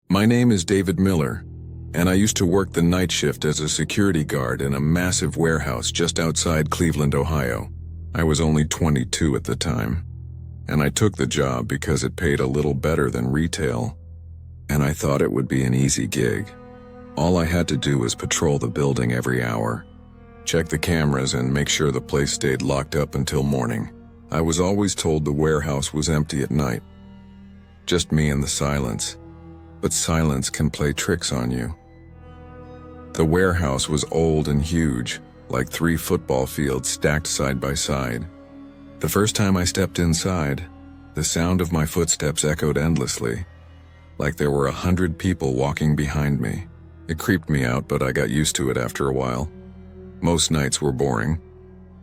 My name is David Miller, and I used to work the night shift as a security guard in a massive warehouse just outside Cleveland, Ohio. I was only 22 at the time, and I took the job because it paid a little better than retail, and I thought it would be an easy gig. All I had to do was patrol the building every hour, check the cameras, and make sure the place stayed locked up until morning. I was always told the warehouse was empty at night. Just me and the silence. But silence can play tricks on you. The warehouse was old and huge, like 3 football fields stacked side by side. The first time I stepped inside, the sound of my footsteps echoed endlessly, like there were 100 people walking behind me. It creeped me out, but I got used to it after a while. Most nights were boring.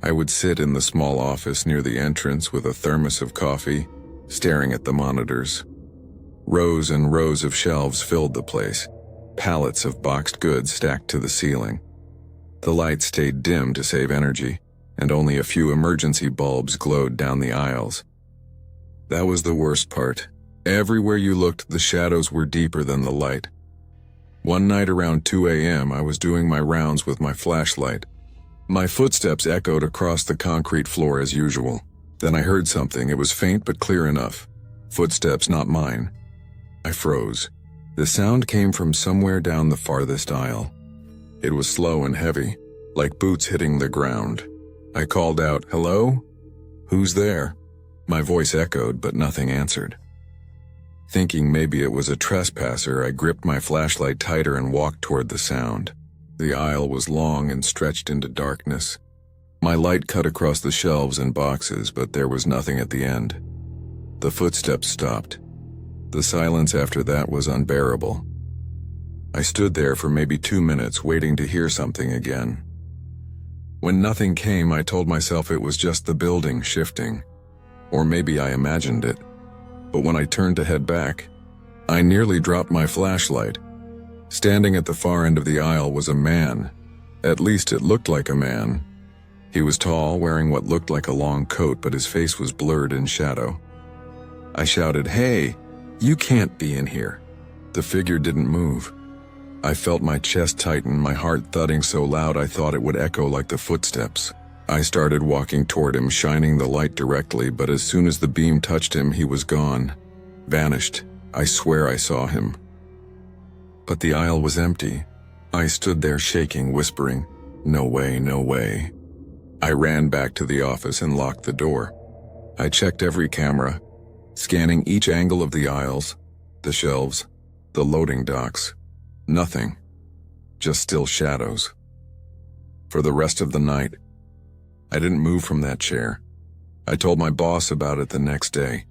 I would sit in the small office near the entrance with a thermos of coffee, staring at the monitors. Rows and rows of shelves filled the place, pallets of boxed goods stacked to the ceiling. The lights stayed dim to save energy, and only a few emergency bulbs glowed down the aisles. That was the worst part. Everywhere you looked, the shadows were deeper than the light. One night around 2 a.m., I was doing my rounds with my flashlight. My footsteps echoed across the concrete floor as usual. Then I heard something. It was faint but clear enough. Footsteps, not mine. I froze. The sound came from somewhere down the farthest aisle. It was slow and heavy, like boots hitting the ground. I called out, "Hello? Who's there?" My voice echoed, but nothing answered. Thinking maybe it was a trespasser, I gripped my flashlight tighter and walked toward the sound. The aisle was long and stretched into darkness. My light cut across the shelves and boxes, but there was nothing at the end. The footsteps stopped. The silence after that was unbearable. I stood there for maybe 2 minutes, waiting to hear something again. When nothing came, I told myself it was just the building shifting. Or maybe I imagined it. But when I turned to head back, I nearly dropped my flashlight. Standing at the far end of the aisle was a man. At least it looked like a man. He was tall, wearing what looked like a long coat, but his face was blurred in shadow. I shouted, "Hey, you can't be in here." The figure didn't move. I felt my chest tighten, my heart thudding so loud I thought it would echo like the footsteps. I started walking toward him, shining the light directly, but as soon as the beam touched him, he was gone. Vanished. I swear I saw him. But the aisle was empty. I stood there shaking, whispering, "No way, no way." I ran back to the office and locked the door. I checked every camera, scanning each angle of the aisles, the shelves, the loading docks. Nothing. Just still shadows. For the rest of the night, I didn't move from that chair. I told my boss about it the next day.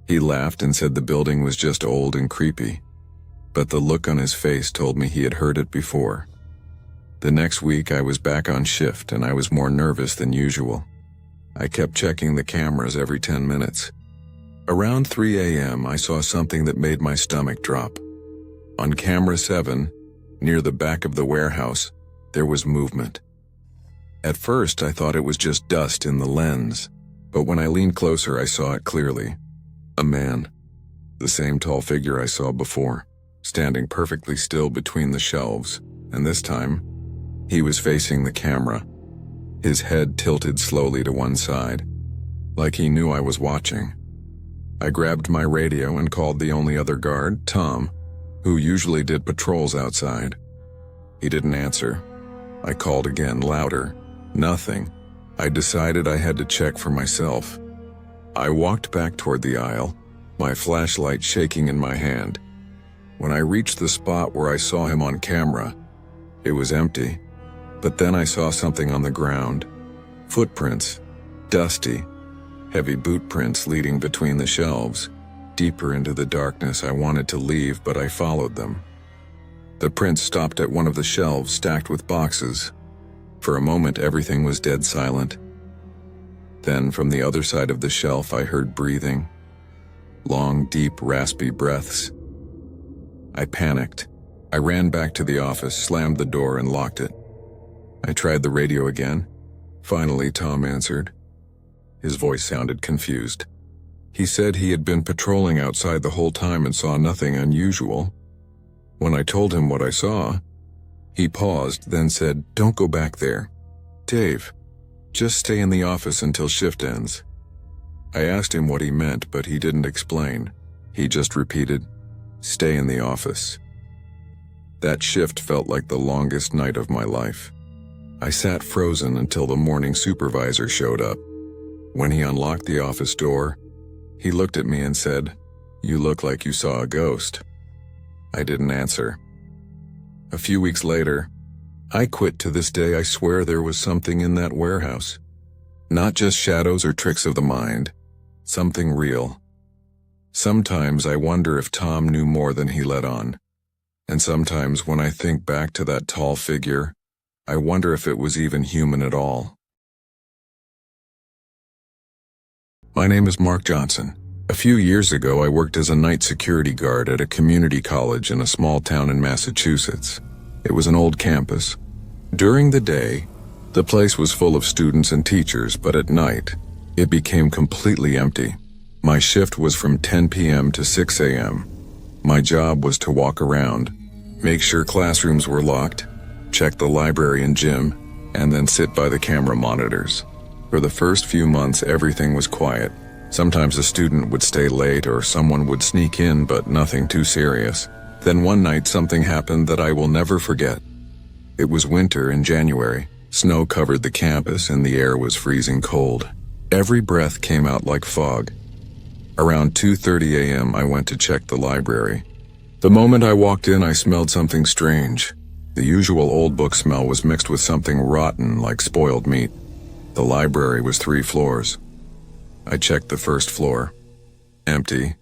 He laughed and said the building was just old and creepy, but the look on his face told me he had heard it before. The next week I was back on shift and I was more nervous than usual. I kept checking the cameras every 10 minutes. Around 3 a.m., I saw something that made my stomach drop. On camera 7, near the back of the warehouse, there was movement. At first, I thought it was just dust in the lens, but when I leaned closer, I saw it clearly. A man, the same tall figure I saw before, standing perfectly still between the shelves, and this time, he was facing the camera. His head tilted slowly to one side, like he knew I was watching. I grabbed my radio and called the only other guard, Tom, who usually did patrols outside. He didn't answer. I called again, louder. Nothing. I decided I had to check for myself. I walked back toward the aisle, my flashlight shaking in my hand. When I reached the spot where I saw him on camera, it was empty. But then I saw something on the ground. Footprints. Dusty. Heavy boot prints leading between the shelves. Deeper into the darkness, I wanted to leave, but I followed them. The prints stopped at one of the shelves stacked with boxes. For a moment, everything was dead silent. Then, from the other side of the shelf, I heard breathing. Long, deep, raspy breaths. I panicked. I ran back to the office, slammed the door, and locked it. I tried the radio again. Finally, Tom answered. His voice sounded confused. He said he had been patrolling outside the whole time and saw nothing unusual, When I told him what I saw, he paused, then said, "Don't go back there. Dave, just stay in the office until shift ends." I asked him what he meant, but he didn't explain. He just repeated, "Stay in the office." That shift felt like the longest night of my life. I sat frozen until the morning supervisor showed up. When he unlocked the office door, he looked at me and said, "You look like you saw a ghost." I didn't answer. A few weeks later, I quit. To this day, I swear there was something in that warehouse. Not just shadows or tricks of the mind, something real. Sometimes I wonder if Tom knew more than he let on. And sometimes when I think back to that tall figure, I wonder if it was even human at all. My name is Mark Johnson. A few years ago, I worked as a night security guard at a community college in a small town in Massachusetts. It was an old campus. During the day, the place was full of students and teachers, but at night, it became completely empty. My shift was from 10 p.m. to 6 a.m. My job was to walk around, make sure classrooms were locked, check the library and gym, and then sit by the camera monitors. For the first few months, everything was quiet. Sometimes a student would stay late or someone would sneak in, but nothing too serious. Then one night something happened that I will never forget. It was winter in January. Snow covered the campus and the air was freezing cold. Every breath came out like fog. Around 2:30 a.m. I went to check the library. The moment I walked in, I smelled something strange. The usual old book smell was mixed with something rotten like spoiled meat. The library was 3 floors. I checked the first floor. Empty.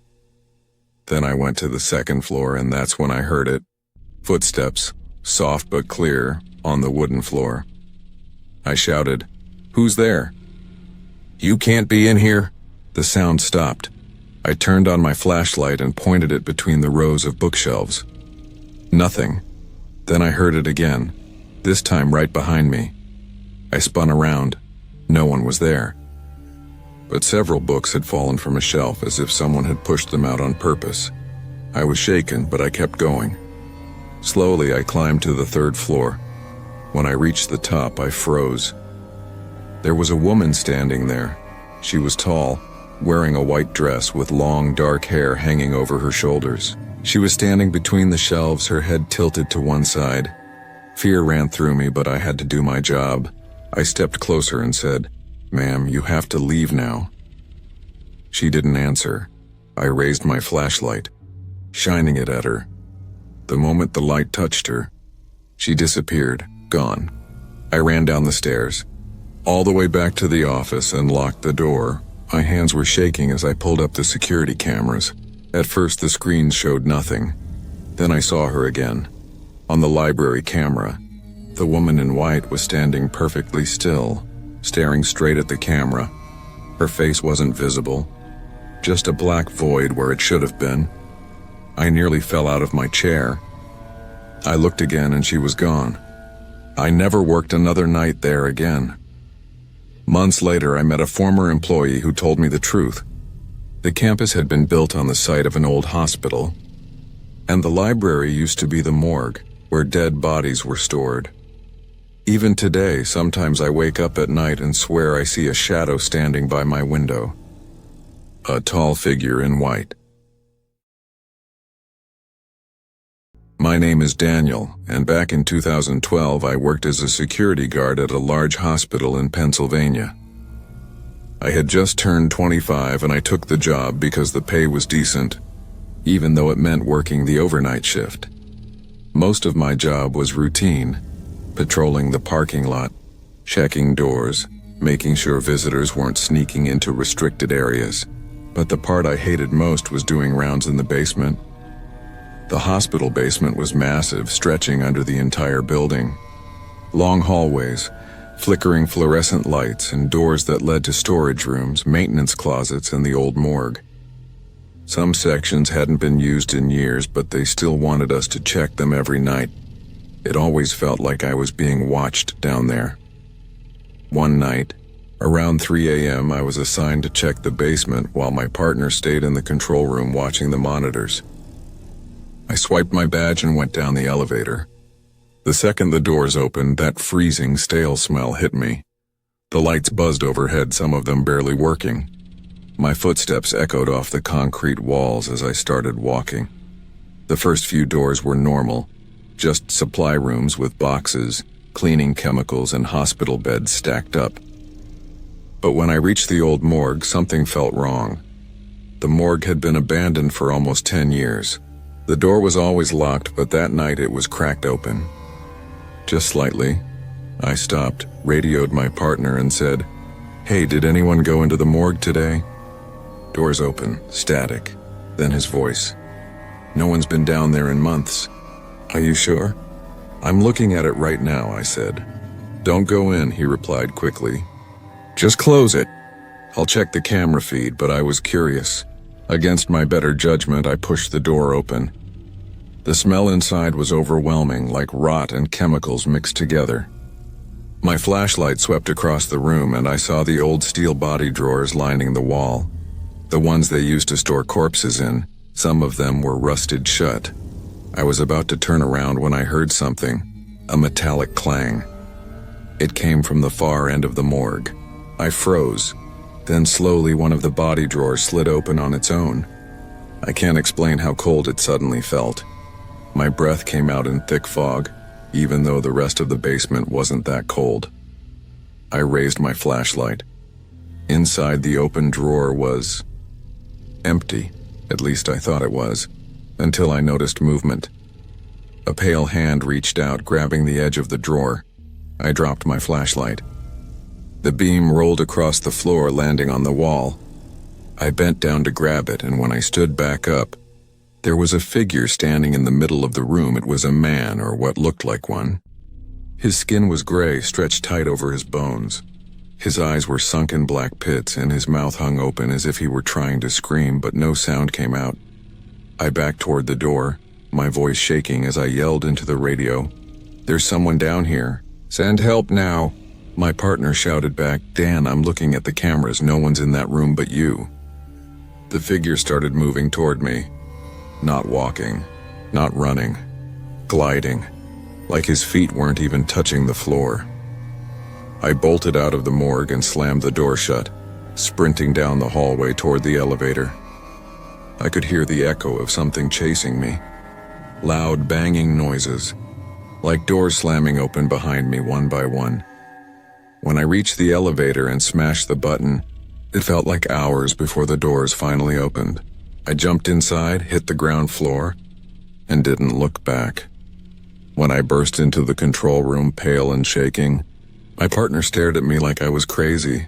Then I went to the second floor, and that's when I heard it. Footsteps, soft but clear, on the wooden floor. I shouted, "Who's there?" "You can't be in here." The sound stopped. I turned on my flashlight and pointed it between the rows of bookshelves. Nothing. Then I heard it again, this time right behind me. I spun around. No one was there. But several books had fallen from a shelf as if someone had pushed them out on purpose. I was shaken, but I kept going. Slowly, I climbed to the 3rd floor. When I reached the top, I froze. There was a woman standing there. She was tall, wearing a white dress with long, dark hair hanging over her shoulders. She was standing between the shelves, her head tilted to one side. Fear ran through me, but I had to do my job. I stepped closer and said, "Ma'am, you have to leave now." She didn't answer. I raised my flashlight, shining it at her. The moment the light touched her, she disappeared, gone. I ran down the stairs, all the way back to the office, and locked the door. My hands were shaking as I pulled up the security cameras. At first, the screens showed nothing. Then I saw her again. On the library camera, the woman in white was standing perfectly still, staring straight at the camera. Her face wasn't visible, just a black void where it should have been. I nearly fell out of my chair. I looked again and she was gone. I never worked another night there again. Months later, I met a former employee who told me the truth. The campus had been built on the site of an old hospital, and the library used to be the morgue, where dead bodies were stored. Even today, sometimes I wake up at night and swear I see a shadow standing by my window. A tall figure in white. My name is Daniel, and back in 2012 I worked as a security guard at a large hospital in Pennsylvania. I had just turned 25 and I took the job because the pay was decent, even though it meant working the overnight shift. Most of my job was routine, patrolling the parking lot, checking doors, making sure visitors weren't sneaking into restricted areas. But the part I hated most was doing rounds in the basement. The hospital basement was massive, stretching under the entire building. Long hallways, flickering fluorescent lights, and doors that led to storage rooms, maintenance closets, and the old morgue. Some sections hadn't been used in years, but they still wanted us to check them every night. It always felt like I was being watched down there. One night, around 3 a.m., I was assigned to check the basement while my partner stayed in the control room watching the monitors. I swiped my badge and went down the elevator. The second the doors opened, that freezing, stale smell hit me. The lights buzzed overhead, some of them barely working. My footsteps echoed off the concrete walls as I started walking. The first few doors were normal, just supply rooms with boxes, cleaning chemicals, and hospital beds stacked up. But when I reached the old morgue, something felt wrong. The morgue had been abandoned for almost 10 years. The door was always locked, but that night it was cracked open. Just slightly. I stopped, radioed my partner, and said, "Hey, did anyone go into the morgue today?" Doors open, static. Then his voice. "No one's been down there in months." "Are you sure?" "I'm looking at it right now," I said. "Don't go in," he replied quickly. "Just close it. I'll check the camera feed," but I was curious. Against my better judgment, I pushed the door open. The smell inside was overwhelming, like rot and chemicals mixed together. My flashlight swept across the room, and I saw the old steel body drawers lining the wall. The ones they used to store corpses in. Some of them were rusted shut. I was about to turn around when I heard something, a metallic clang. It came from the far end of the morgue. I froze. Then slowly one of the body drawers slid open on its own. I can't explain how cold it suddenly felt. My breath came out in thick fog, even though the rest of the basement wasn't that cold. I raised my flashlight. Inside the open drawer was empty, at least I thought it was, until I noticed movement. A pale hand reached out, grabbing the edge of the drawer. I dropped my flashlight. The beam rolled across the floor, landing on the wall. I bent down to grab it, and when I stood back up, there was a figure standing in the middle of the room. It was a man, or what looked like one. His skin was gray, stretched tight over his bones. His eyes were sunken black pits, and his mouth hung open as if he were trying to scream, but no sound came out. I backed toward the door, my voice shaking as I yelled into the radio, "There's someone down here. Send help now." My partner shouted back, "Dan, I'm looking at the cameras. No one's in that room but you." The figure started moving toward me. Not walking, not running, gliding, like his feet weren't even touching the floor. I bolted out of the morgue and slammed the door shut, sprinting down the hallway toward the elevator. I could hear the echo of something chasing me. Loud banging noises, like doors slamming open behind me one by one. When I reached the elevator and smashed the button, it felt like hours before the doors finally opened. I jumped inside, hit the ground floor, and didn't look back. When I burst into the control room, pale and shaking, my partner stared at me like I was crazy.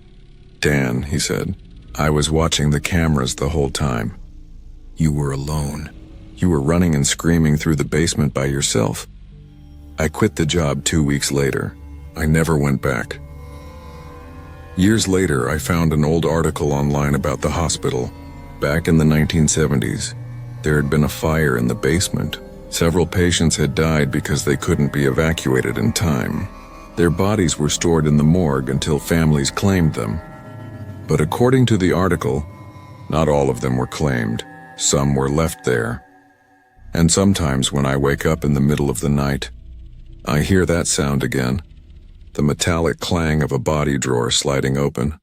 "Dan," he said, "I was watching the cameras the whole time. You were alone. You were running and screaming through the basement by yourself." I quit the job 2 weeks later. I never went back. Years later, I found an old article online about the hospital. Back in the 1970s, there had been a fire in the basement. Several patients had died because they couldn't be evacuated in time. Their bodies were stored in the morgue until families claimed them. But according to the article, not all of them were claimed. Some were left there. And sometimes when I wake up in the middle of the night, I hear that sound again. The metallic clang of a body drawer sliding open.